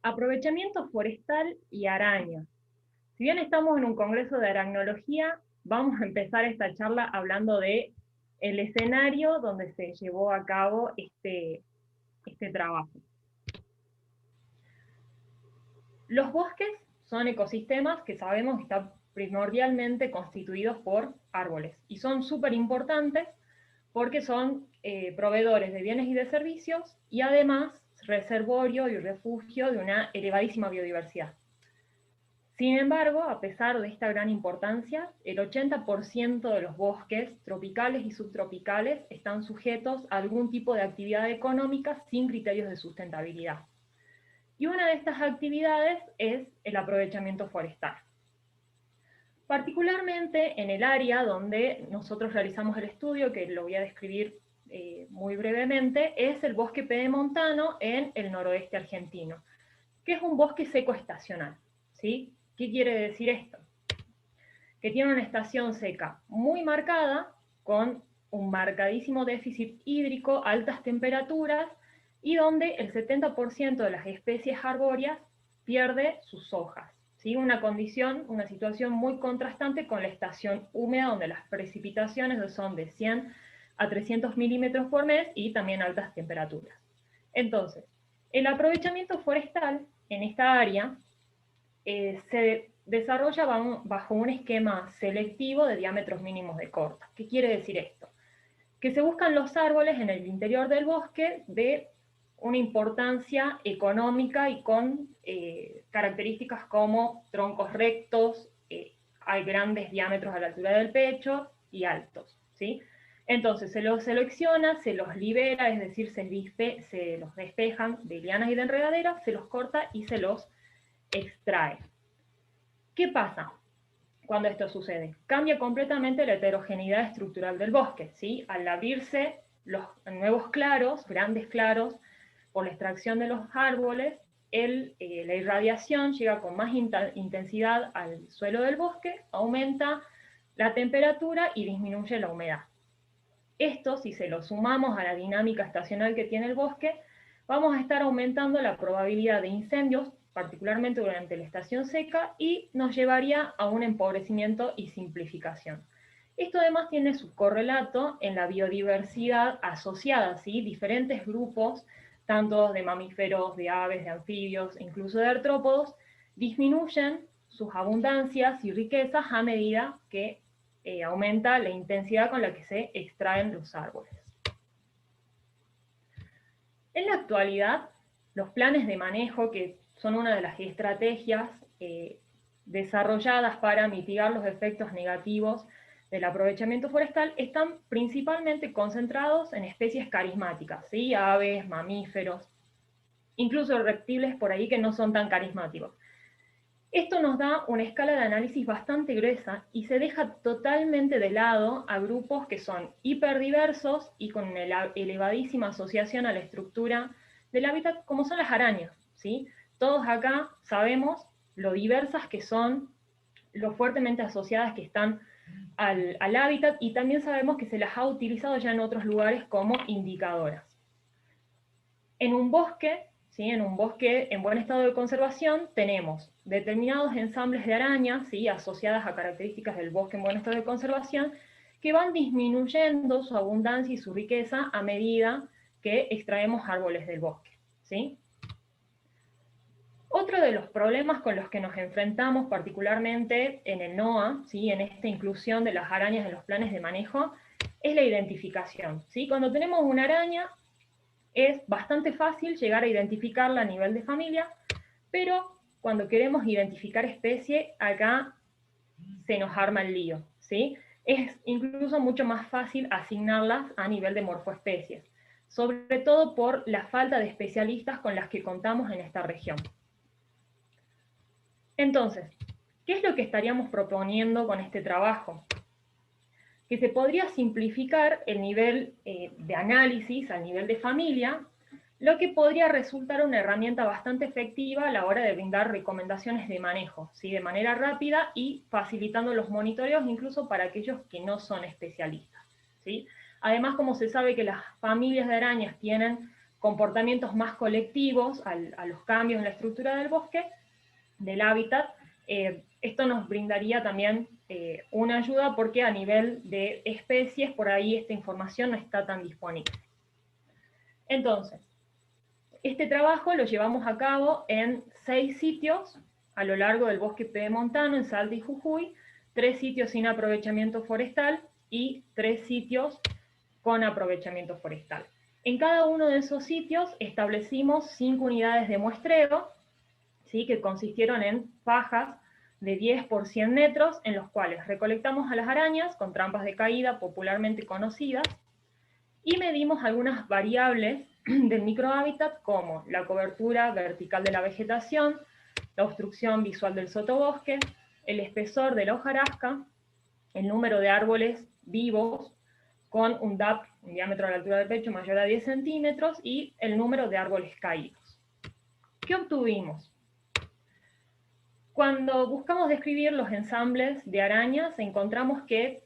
Aprovechamiento forestal y araña. Si bien estamos en un congreso de aracnología, vamos a empezar esta charla hablando de el escenario donde se llevó a cabo este trabajo. Los bosques son ecosistemas que sabemos que están primordialmente constituidos por árboles y son súper importantes porque son proveedores de bienes y de servicios y además reservorio y refugio de una elevadísima biodiversidad. Sin embargo, a pesar de esta gran importancia, el 80% de los bosques tropicales y subtropicales están sujetos a algún tipo de actividad económica sin criterios de sustentabilidad. Y una de estas actividades es el aprovechamiento forestal. Particularmente en el área donde nosotros realizamos el estudio, que lo voy a describir muy brevemente, es el bosque pedemontano en el noroeste argentino, que es un bosque seco estacional, ¿sí? ¿Qué quiere decir esto? Que tiene una estación seca muy marcada, con un marcadísimo déficit hídrico, altas temperaturas, y donde el 70% de las especies arbóreas pierde sus hojas. ¿Sí? Una condición, una situación muy contrastante con la estación húmeda, donde las precipitaciones son de 100 a 300 milímetros por mes y también altas temperaturas. Entonces, el aprovechamiento forestal en esta área se desarrolla bajo un esquema selectivo de diámetros mínimos de corta. ¿Qué quiere decir esto? Que se buscan los árboles en el interior del bosque de una importancia económica y con características como troncos rectos, hay grandes diámetros a la altura del pecho y altos, ¿sí? Entonces se los selecciona, se los libera, es decir, se los despejan de lianas y de enredaderas, se los corta y se los extrae. ¿Qué pasa cuando esto sucede? Cambia completamente la heterogeneidad estructural del bosque, ¿sí? Al abrirse los nuevos claros, grandes claros, por la extracción de los árboles, la irradiación llega con más intensidad al suelo del bosque, aumenta la temperatura y disminuye la humedad. Esto, si se lo sumamos a la dinámica estacional que tiene el bosque, vamos a estar aumentando la probabilidad de incendios, particularmente durante la estación seca, y nos llevaría a un empobrecimiento y simplificación. Esto además tiene su correlato en la biodiversidad asociada, ¿sí? Diferentes grupos, tanto de mamíferos, de aves, de anfibios, incluso de artrópodos, disminuyen sus abundancias y riquezas a medida que aumenta la intensidad con la que se extraen los árboles. En la actualidad, los planes de manejo, que son una de las estrategias desarrolladas para mitigar los efectos negativos del aprovechamiento forestal, están principalmente concentrados en especies carismáticas, ¿sí? Aves, mamíferos, incluso reptiles por ahí que no son tan carismáticos. Esto nos da una escala de análisis bastante gruesa y se deja totalmente de lado a grupos que son hiperdiversos y con una elevadísima asociación a la estructura del hábitat, como son las arañas, ¿sí? Todos acá sabemos lo diversas que son, lo fuertemente asociadas que están al hábitat, y también sabemos que se las ha utilizado ya en otros lugares como indicadoras. En un bosque, ¿sí? En un bosque en buen estado de conservación, tenemos determinados ensambles de arañas, ¿sí? Asociadas a características del bosque en buen estado de conservación, que van disminuyendo su abundancia y su riqueza a medida que extraemos árboles del bosque, ¿sí? Otro de los problemas con los que nos enfrentamos, particularmente en el NOA, ¿sí? En esta inclusión de las arañas en los planes de manejo, es la identificación, ¿sí? Cuando tenemos una araña, es bastante fácil llegar a identificarla a nivel de familia, pero cuando queremos identificar especie, acá se nos arma el lío, ¿sí? Es incluso mucho más fácil asignarlas a nivel de morfoespecies, sobre todo por la falta de especialistas con las que contamos en esta región. Entonces, ¿qué es lo que estaríamos proponiendo con este trabajo? Que se podría simplificar el nivel de análisis al nivel de familia, lo que podría resultar una herramienta bastante efectiva a la hora de brindar recomendaciones de manejo, ¿sí? De manera rápida y facilitando los monitoreos incluso para aquellos que no son especialistas, ¿sí? Además, como se sabe que las familias de arañas tienen comportamientos más colectivos a los cambios en la estructura del bosque, del hábitat. Esto nos brindaría también una ayuda porque a nivel de especies, por ahí esta información no está tan disponible. Entonces, este trabajo lo llevamos a cabo en 6 sitios a lo largo del bosque pedemontano, en Salta y Jujuy, 3 sitios sin aprovechamiento forestal y 3 sitios con aprovechamiento forestal. En cada uno de esos sitios establecimos 5 unidades de muestreo, ¿sí?, que consistieron en fajas de 10 por 100 metros, en los cuales recolectamos a las arañas con trampas de caída popularmente conocidas, y medimos algunas variables del microhábitat como la cobertura vertical de la vegetación, la obstrucción visual del sotobosque, el espesor de la hojarasca, el número de árboles vivos con un DAP, un diámetro a la altura del pecho mayor a 10 centímetros, y el número de árboles caídos. ¿Qué obtuvimos? Cuando buscamos describir los ensambles de arañas, encontramos que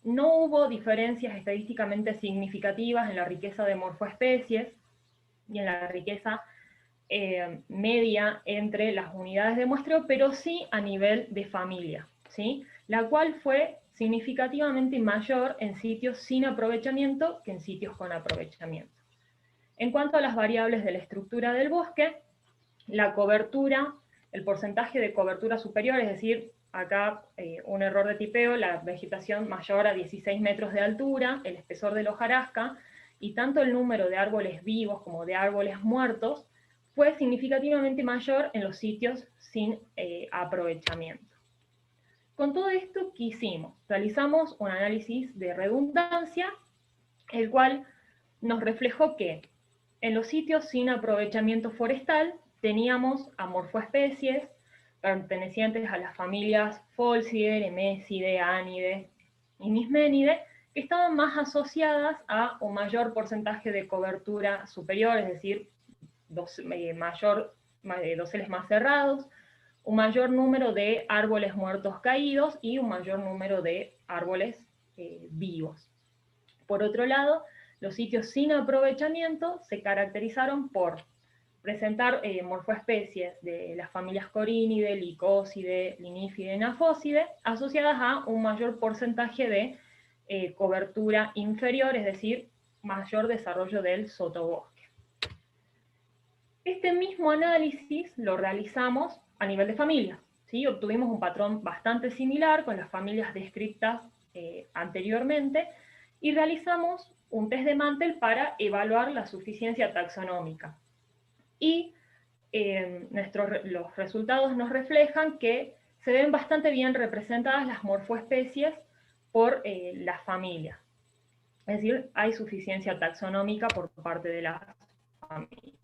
no hubo diferencias estadísticamente significativas en la riqueza de morfoespecies y en la riqueza media entre las unidades de muestreo, pero sí a nivel de familia, ¿sí?, la cual fue significativamente mayor en sitios sin aprovechamiento que en sitios con aprovechamiento. En cuanto a las variables de la estructura del bosque, la cobertura, el porcentaje de cobertura superior, es decir, acá un error de tipeo, la vegetación mayor a 16 metros de altura, el espesor de la hojarasca, y tanto el número de árboles vivos como de árboles muertos fue significativamente mayor en los sitios sin aprovechamiento. Con todo esto, ¿qué hicimos? Realizamos un análisis de redundancia, el cual nos reflejó que en los sitios sin aprovechamiento forestal teníamos amorfoespecies pertenecientes a las familias Pholcidae, Nemesidae, Anidae y Mismenidae, que estaban más asociadas a un mayor porcentaje de cobertura superior, es decir, doseles más cerrados, un mayor número de árboles muertos caídos y un mayor número de árboles vivos. Por otro lado, los sitios sin aprovechamiento se caracterizaron por presentar morfoespecies de las familias Corínidae, Licosidae, Linífidae y Nafosidae, asociadas a un mayor porcentaje de cobertura inferior, es decir, mayor desarrollo del sotobosque. Este mismo análisis lo realizamos a nivel de familia, ¿sí? Obtuvimos un patrón bastante similar con las familias descritas anteriormente, y realizamos un test de Mantel para evaluar la suficiencia taxonómica. Y los resultados nos reflejan que se ven bastante bien representadas las morfoespecies por las familias. Es decir, hay suficiencia taxonómica por parte de las familias.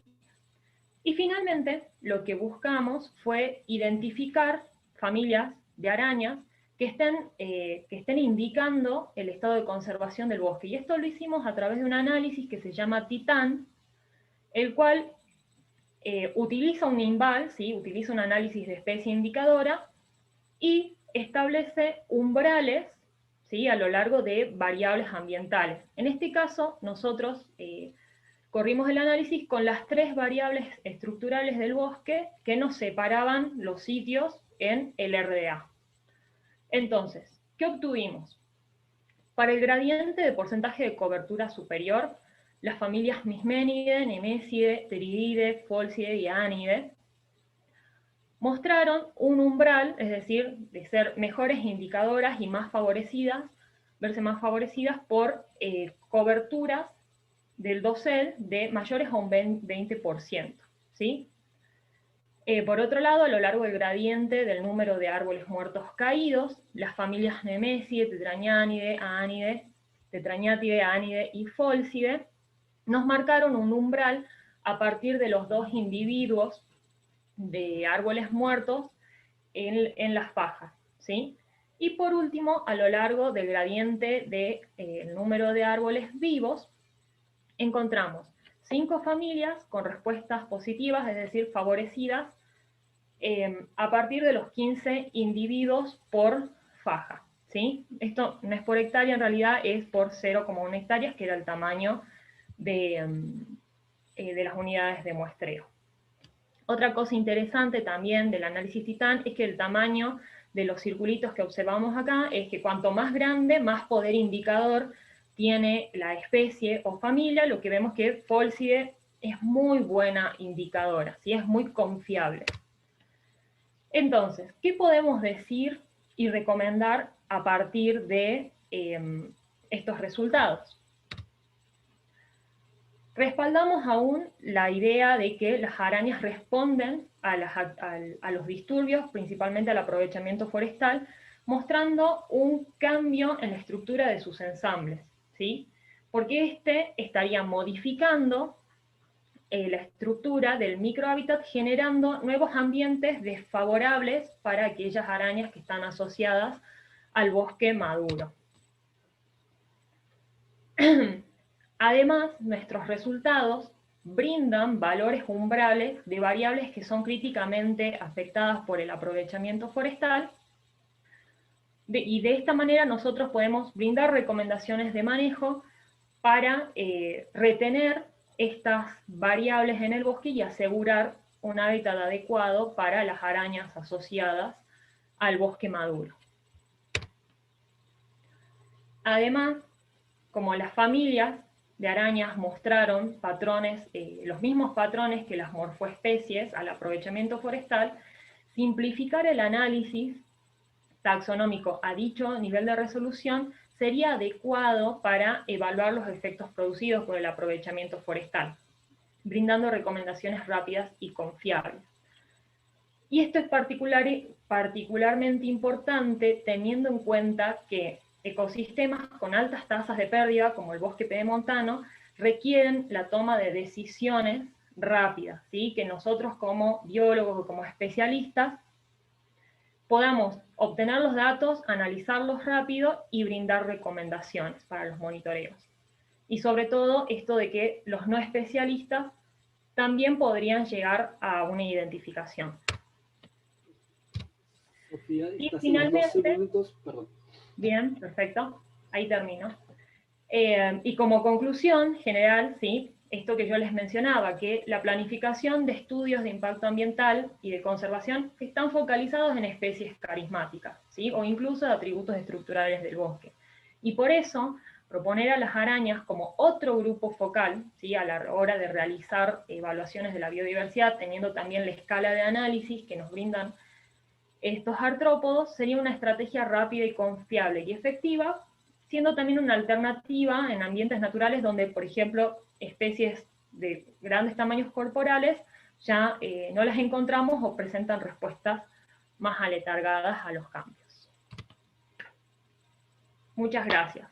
Y finalmente, lo que buscamos fue identificar familias de arañas que estén indicando el estado de conservación del bosque. Y esto lo hicimos a través de un análisis que se llama TITAN, el cual utiliza un INVAL, ¿sí?, utiliza un análisis de especie indicadora y establece umbrales, ¿sí?, a lo largo de variables ambientales. En este caso, nosotros corrimos el análisis con las 3 variables estructurales del bosque que nos separaban los sitios en el RDA. Entonces, ¿qué obtuvimos? Para el gradiente de porcentaje de cobertura superior, las familias Mismenidae, Nemesidae, Pterididae, Pholcidae y Anidae mostraron un umbral, es decir, de ser mejores indicadoras y más favorecidas, verse más favorecidas por coberturas del dosel de mayores a un 20%, ¿sí? Por otro lado, a lo largo del gradiente del número de árboles muertos caídos, las familias Nemesidae, Tetrañatidae, Anidae y Pholcidae nos marcaron un umbral a partir de los 2 individuos de árboles muertos en las fajas, ¿sí? Y por último, a lo largo del gradiente del número de árboles vivos, encontramos 5 familias con respuestas positivas, es decir, favorecidas, a partir de los 15 individuos por faja, ¿sí? Esto no es por hectárea, en realidad es por 0,1 hectáreas, que era el tamaño de de las unidades de muestreo. Otra cosa interesante también del análisis Titán es que el tamaño de los circulitos que observamos acá es que cuanto más grande, más poder indicador tiene la especie o familia, lo que vemos que Pholcidae es muy buena indicadora, ¿sí? Es muy confiable. Entonces, ¿qué podemos decir y recomendar a partir de estos resultados? Respaldamos aún la idea de que las arañas responden a los disturbios, principalmente al aprovechamiento forestal, mostrando un cambio en la estructura de sus ensambles, ¿sí? Porque este estaría modificando la estructura del microhábitat, generando nuevos ambientes desfavorables para aquellas arañas que están asociadas al bosque maduro. Además, nuestros resultados brindan valores umbrales de variables que son críticamente afectadas por el aprovechamiento forestal, y de esta manera nosotros podemos brindar recomendaciones de manejo para retener estas variables en el bosque y asegurar un hábitat adecuado para las arañas asociadas al bosque maduro. Además, como las familias de arañas mostraron patrones, los mismos patrones que las morfoespecies al aprovechamiento forestal, simplificar el análisis taxonómico a dicho nivel de resolución sería adecuado para evaluar los efectos producidos por el aprovechamiento forestal, brindando recomendaciones rápidas y confiables. Y esto es particularmente importante teniendo en cuenta que ecosistemas con altas tasas de pérdida, como el bosque pedemontano, requieren la toma de decisiones rápidas, ¿sí? Que nosotros como biólogos o como especialistas podamos obtener los datos, analizarlos rápido y brindar recomendaciones para los monitoreos. Y sobre todo esto de que los no especialistas también podrían llegar a una identificación. Sofía, Y estás en los 12 finalmente, minutos, perdón. bien, perfecto, ahí termino. Y como conclusión general, ¿sí? Esto que yo les mencionaba, que la planificación de estudios de impacto ambiental y de conservación están focalizados en especies carismáticas, ¿sí? O incluso de atributos estructurales del bosque. Y por eso, proponer a las arañas como otro grupo focal, ¿sí? A la hora de realizar evaluaciones de la biodiversidad, teniendo también la escala de análisis que nos brindan estos artrópodos, sería una estrategia rápida y confiable y efectiva, siendo también una alternativa en ambientes naturales donde, por ejemplo, especies de grandes tamaños corporales ya no las encontramos o presentan respuestas más aletargadas a los cambios. Muchas gracias.